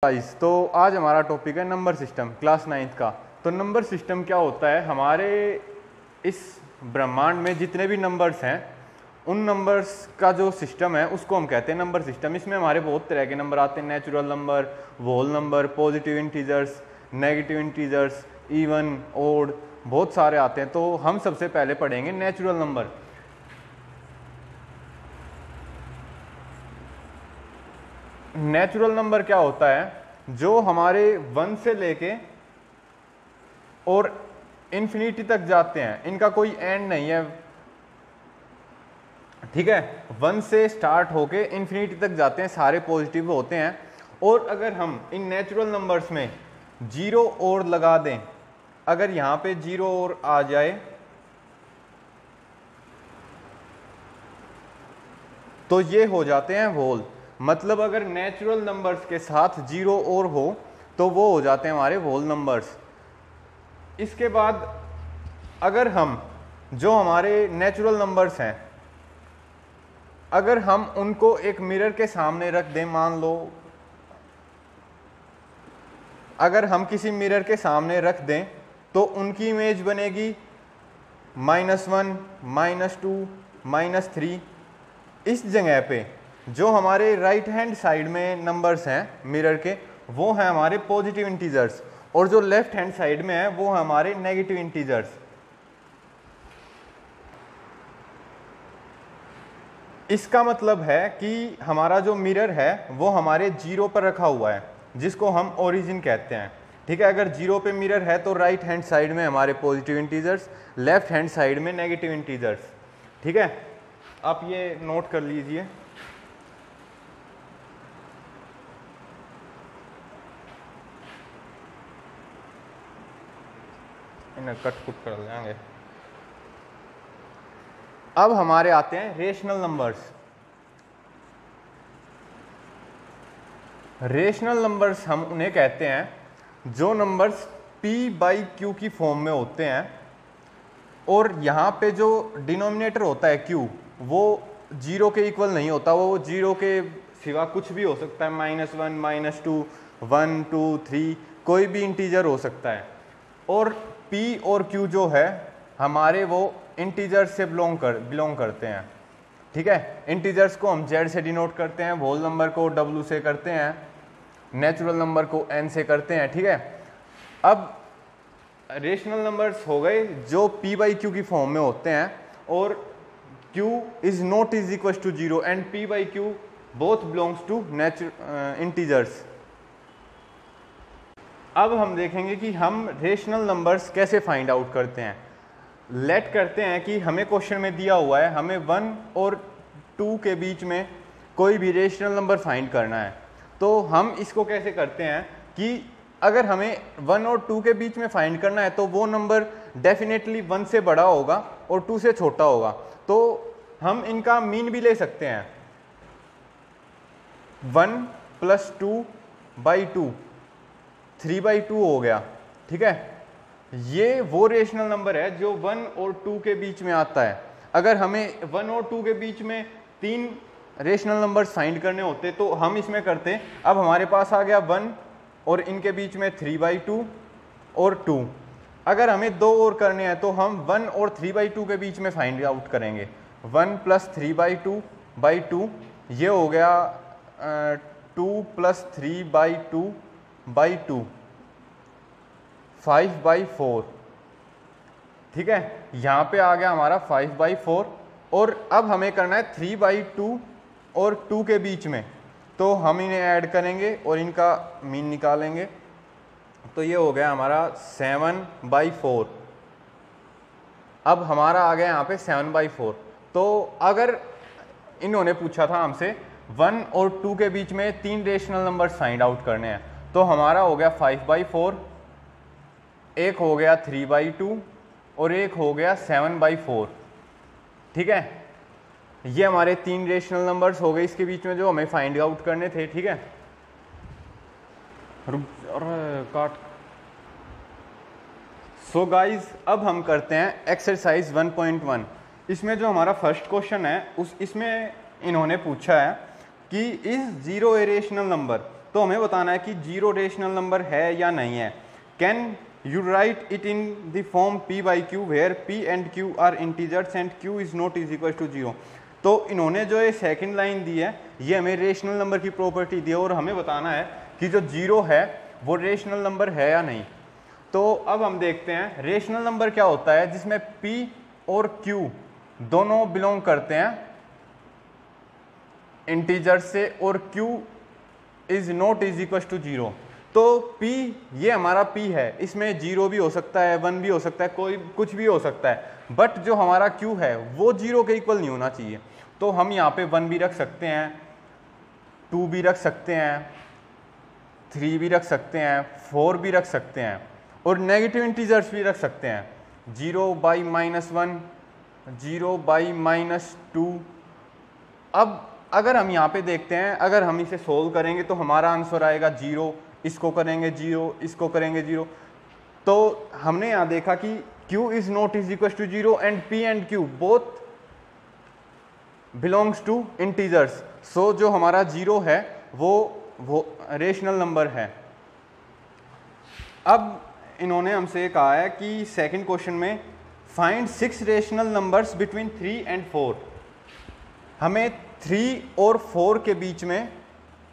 Guys, तो आज हमारा टॉपिक है नंबर सिस्टम क्लास 9th का। तो नंबर सिस्टम क्या होता है? हमारे इस ब्रह्मांड में जितने भी नंबर्स हैं उन नंबर्स का जो सिस्टम है उसको हम कहते हैं नंबर सिस्टम। इसमें हमारे बहुत तरह के नंबर आते हैं, natural number, whole number, positive integers, negative integers, even, odd, बहुत सारे आते हैं। तो हम सबसे पहले पढ़ेंगे नेचुरल नंबर। नेचुरल नंबर क्या होता है? जो हमारे 1 से लेके और इन्फिनिटी तक जाते हैं, इनका कोई एंड नहीं है, ठीक है। 1 से स्टार्ट होके इन्फिनिटी तक जाते हैं, सारे पॉजिटिव होते हैं। और अगर हम इन नेचुरल नंबर्स में 0 और लगा दें, अगर यहाँ पे 0 और आ जाए तो ये हो जाते हैं होल। मतलब अगर नेचुरल नंबर्स के साथ 0 और हो तो वो हो जाते हैं हमारे होल नंबर्स। इसके बाद अगर हम जो हमारे नेचुरल नंबर्स हैं, अगर हम उनको एक मिरर के सामने रख दें, मान लो अगर हम किसी मिरर के सामने रख दें तो उनकी इमेज बनेगी -1, -2, -3। इस जगह पे जो हमारे राइट हैंड साइड में नंबर्स हैं मिरर के, वो हैं हमारे पॉजिटिव इंटीजर्स, और जो लेफ्ट हैंड साइड में है वो हमारे नेगेटिव इंटीजर्स। इसका मतलब है कि हमारा जो मिरर है वो हमारे 0 पर रखा हुआ है, जिसको हम ओरिजिन कहते हैं, ठीक है। अगर 0 पे मिरर है तो राइट हैंड साइड में हमारे positive integers, left hand side में नेगेटिव इंटीजर्स, ठीक है। आप ये नोट कर लीजिए। इन्हें कट कुट कर देंगे। अब हमारे आते हैं रेशनल नंबर्स। रेशनल नंबर्स हम उन्हें कहते हैं जो नंबर्स p/q की फॉर्म में होते हैं, और यहाँ पे जो डिनोमिनेटर होता है q, वो 0 के इक्वल नहीं होता, वो 0 के सिवा कुछ भी हो सकता है, -1, -2, 1, 2, 3, कोई भी इंटीजर हो सकता है। और p और q जो है हमारे वो इंटीजर्स से बिलोंग करते हैं, ठीक है। इंटीजर्स को हम z से डिनोट करते हैं, होल नंबर को w से करते हैं, नेचुरल नंबर को n से करते हैं, ठीक है। अब रेशनल नंबर्स हो गए जो p/q की फॉर्म में होते हैं, और q is not is equal to 0 and p/q both belongs to integers. अब हम देखेंगे कि हम रेशनल नंबर्स कैसे फाइंड आउट करते हैं। लेट करते हैं कि हमें क्वेश्चन में दिया हुआ है हमें 1 और 2 के बीच में कोई भी रेशनल नंबर फाइंड करना है। तो हम इसको कैसे करते हैं कि अगर हमें 1 और 2 के बीच में फाइंड करना है तो वो नंबर डेफिनेटली 1 से बड़ा होगा और 2 से छोटा होगा। तो हम इनका मीन भी ले सकते हैं, 1 + 2/2 3/2 हो गया, ठीक है। ये वो रेशनल नंबर है जो 1 और 2 के बीच में आता है। अगर हमें 1 और 2 के बीच में 3 रेशनल नंबर्स फाइंड करने होते तो हम इसमें करते। अब हमारे पास आ गया 1 और इनके बीच में 3/2 और 2। अगर हमें 2 और करने हैं तो हम 1 और 3/2 के बीच में फाइंड आउट करेंगे। 1 + 3/2/2 ये हो गया 2 + 3/2/2 5/4, ठीक है। यहाँ पे आ गया हमारा 5/4। और अब हमें करना है 3/2 और 2 के बीच में, तो हम इन्हें ऐड करेंगे और इनका मीन निकालेंगे। तो ये हो गया हमारा 7/4। अब हमारा आ गया यहाँ पे 7/4। तो अगर इन्होंने पूछा था हमसे 1 और 2 के बीच में 3 रेशनल नंबर्स फाइंड आउट करने हैं, तो हमारा हो गया 5/4, एक हो गया 3/2 और एक हो गया 7/4, ठीक है। ये हमारे 3 रेशनल नंबर्स हो गए इसके बीच में जो हमें फाइंड आउट करने थे, ठीक है। काट। सो गाइज, अब हम करते हैं एक्सरसाइज 1.1। इसमें जो हमारा फर्स्ट क्वेश्चन है इसमें इन्होंने पूछा है कि इज 0 ए रेशनल नंबर। तो हमें बताना है कि 0 रेशनल नंबर है या नहीं है। Can you write it in the form p by Q where p and q are integers and q is not is equal to 0। तो इन्होंने जो ये सेकंड लाइन दी है ये हमें रेशनल नंबर की प्रॉपर्टी दी है और हमें बताना है कि जो 0 है वो रेशनल नंबर है या नहीं। तो अब हम देखते हैं रेशनल नंबर क्या होता है, जिसमें p और q दोनों बिलोंग करते हैं इंटीजर से और q is not is equal to 0। तो p ये हमारा p है, इसमें 0 भी हो सकता है, 1 भी हो सकता है, कोई कुछ भी हो सकता है, बट जो हमारा q है वो 0 के इक्वल नहीं होना चाहिए। तो हम यहाँ पे 1 भी रख सकते हैं, 2 भी रख सकते हैं, 3 भी रख सकते हैं, 4 भी रख सकते हैं और नेगेटिव इंटीजर्स भी रख सकते हैं, 0 बाई -1, 0 बाई -2। अब अगर हम यहाँ पे देखते हैं, अगर हम इसे सोल्व करेंगे तो हमारा आंसर आएगा 0, इसको करेंगे 0, इसको करेंगे 0। तो हमने यहाँ देखा कि q is not is equal to 0 and p and q both belongs to integers. So जो हमारा 0 है वो रेशनल नंबर है। अब इन्होंने हमसे कहा है कि सेकंड क्वेश्चन में find 6 rational numbers between 3 and 4। हमें 3 और 4 के बीच में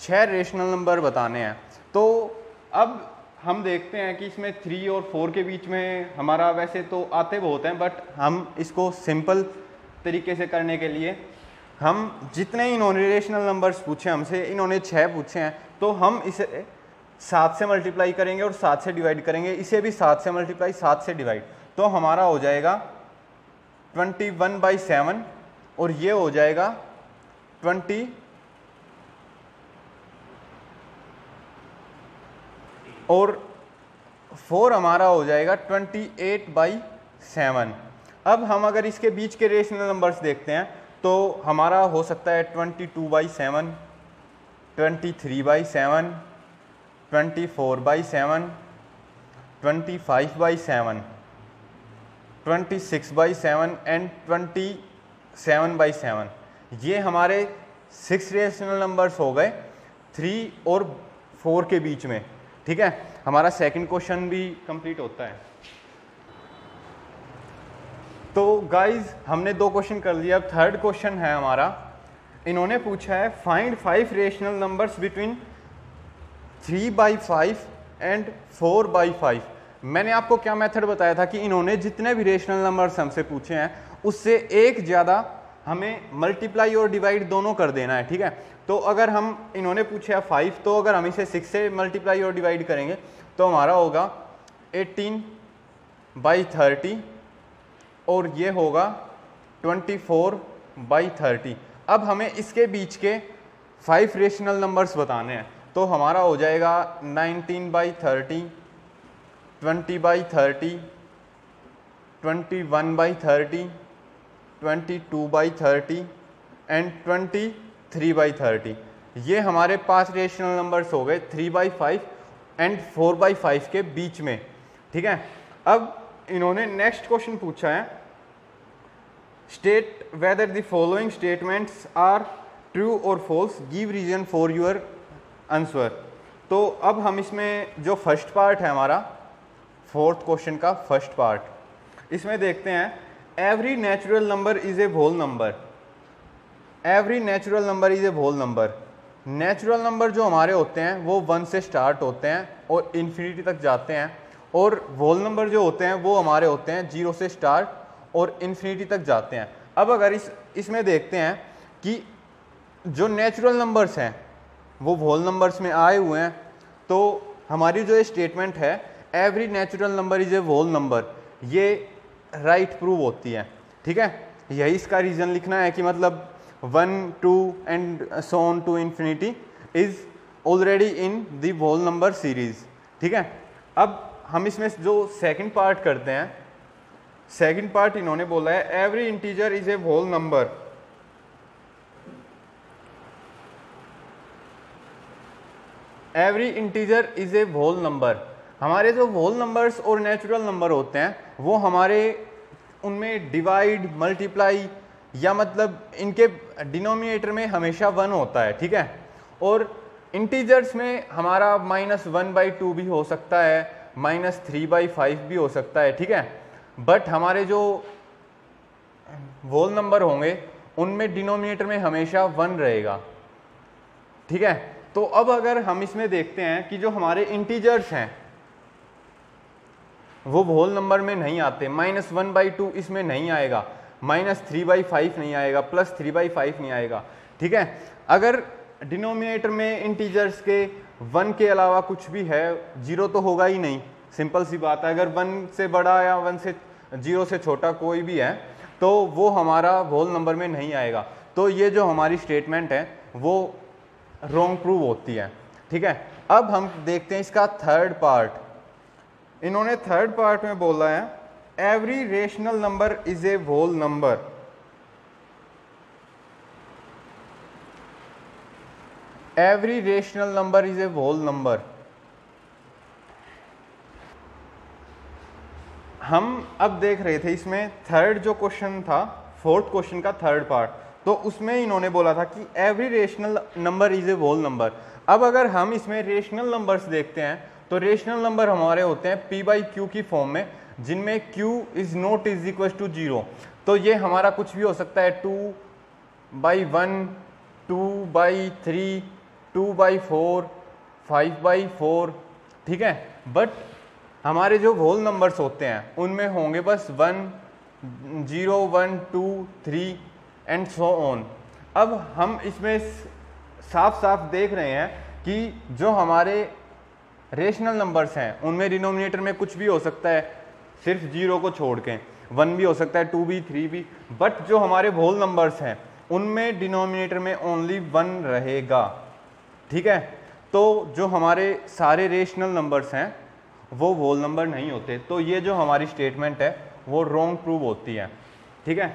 6 रेशनल नंबर बताने हैं। तो अब हम देखते हैं कि इसमें 3 और 4 के बीच में हमारा वैसे तो आते बहुत हैं, बट हम इसको सिंपल तरीके से करने के लिए हम जितने इन्होंने रेशनल नंबर्स पूछे हमसे, इन्होंने 6 पूछे हैं, तो हम इसे 7 से मल्टीप्लाई करेंगे और 7 से डिवाइड करेंगे, इसे भी 7 से मल्टीप्लाई 7 से डिवाइड, तो हमारा हो जाएगा 21/7 और ये हो जाएगा 20 और 4 हमारा हो जाएगा 28/7। अब हम अगर इसके बीच के रेशनल नंबर्स देखते हैं तो हमारा हो सकता है 22/7, 23/7, 24/7, 25/7, 26/7 एंड 27/7। ये हमारे 6 रेशनल नंबर्स हो गए 3 और 4 के बीच में। ठीक है, हमारा सेकंड क्वेश्चन भी कंप्लीट होता है। तो गाइज हमने 2 क्वेश्चन कर लिया। अब थर्ड क्वेश्चन है हमारा, इन्होंने पूछा है find 5 rational numbers between 3/5 and 4/5। मैंने आपको क्या मेथड बताया था कि इन्होंने जितने भी रेशनल नंबर्स हमसे पूछे हैं उससे एक ज़्यादा हमें मल्टीप्लाई और डिवाइड दोनों कर देना है। ठीक है, तो अगर हम इन्होंने पूछा है 5, तो अगर हम इसे 6 से मल्टीप्लाई और डिवाइड करेंगे तो हमारा होगा 18/30 और ये होगा 24/30। अब हमें इसके बीच के 5 रेशनल नंबर्स बताने हैं, तो हमारा हो जाएगा 19/30, 20/30, 21/30, 22/30 एंड 23/30। ये हमारे 5 रेशनल नंबर्स हो गए 3/5 एंड 4/5 के बीच में। ठीक है, अब इन्होंने नेक्स्ट क्वेश्चन पूछा है state whether the following statements are true और false, give reason for your answer. तो अब हम इसमें जो फर्स्ट पार्ट है हमारा फोर्थ क्वेश्चन का फर्स्ट पार्ट, इसमें देखते हैं every natural number is a whole number. Every natural number is a whole number. Natural number जो हमारे होते हैं वो 1 से स्टार्ट होते हैं और इन्फिनिटी तक जाते हैं, और होल नंबर जो होते हैं वो हमारे होते हैं 0 से स्टार्ट और इन्फिनिटी तक जाते हैं। अब अगर इसमें देखते हैं कि जो नेचुरल नंबर्स हैं वो होल नंबर्स में आए हुए हैं, तो हमारी जो ये स्टेटमेंट है every natural number is a whole number, ये राइट प्रूव होती है। ठीक है, यही इसका रीज़न लिखना है कि मतलब 1, 2 and so on to infinity is already in the whole number series. ठीक है, अब हम इसमें जो सेकंड पार्ट करते हैं, सेकंड पार्ट इन्होंने बोला है every integer is a whole number. Every integer is a whole number. हमारे जो होल नंबर्स और नेचुरल नंबर होते हैं वो हमारे उनमें डिवाइड, मल्टीप्लाई या मतलब इनके डिनोमिनेटर में हमेशा 1 होता है। ठीक है, और इंटीजर्स में हमारा -1/2 भी हो सकता है, -3/5 भी हो सकता है, ठीक है। बट हमारे जो होल नंबर होंगे उनमें डिनोमिनेटर में हमेशा 1 रहेगा, ठीक है। तो अब अगर हम इसमें देखते हैं कि जो हमारे इंटीजर्स हैं वो होल नंबर में नहीं आते, -1/2 इसमें नहीं आएगा, -3/5 नहीं आएगा, +3/5 नहीं आएगा, ठीक है। अगर डिनोमिनेटर में इंटीजर्स के 1 के अलावा कुछ भी है, 0 तो होगा ही नहीं, सिंपल सी बात है। अगर 1 से बड़ा या 0 से छोटा कोई भी है तो वो हमारा होल नंबर में नहीं आएगा। तो ये जो हमारी स्टेटमेंट है वो रॉन्ग प्रूव होती है, ठीक है। अब हम देखते हैं इसका थर्ड पार्ट। इन्होंने थर्ड पार्ट में बोला है every rational number is a whole number. Every rational number is a whole number. हम अब देख रहे थे इसमें थर्ड जो क्वेश्चन था, फोर्थ क्वेश्चन का थर्ड पार्ट, तो उसमें इन्होंने बोला था कि every rational number is a whole number. अब अगर हम इसमें रेशनल नंबर्स देखते हैं तो रेशनल नंबर हमारे होते हैं p/q की फॉर्म में, जिनमें q is not is equal to 0। तो ये हमारा कुछ भी हो सकता है, 2/1, 2/3, 2/4, 5/4, ठीक है। बट हमारे जो होल नंबर्स होते हैं उनमें होंगे बस 1, 0, 1, 2, 3 एंड सो ऑन। अब हम इसमें साफ साफ देख रहे हैं कि जो हमारे रेशनल नंबर्स हैं उनमें डिनोमिनेटर में कुछ भी हो सकता है, सिर्फ 0 को छोड़ के 1 भी हो सकता है, 2 भी, 3 भी। बट जो हमारे होल नंबर्स हैं उनमें डिनोमिनेटर में ओनली 1 रहेगा, ठीक है। तो जो हमारे सारे रेशनल नंबर्स हैं वो होल नंबर नहीं होते। तो ये जो हमारी स्टेटमेंट है वो रॉन्ग प्रूव होती है, ठीक है।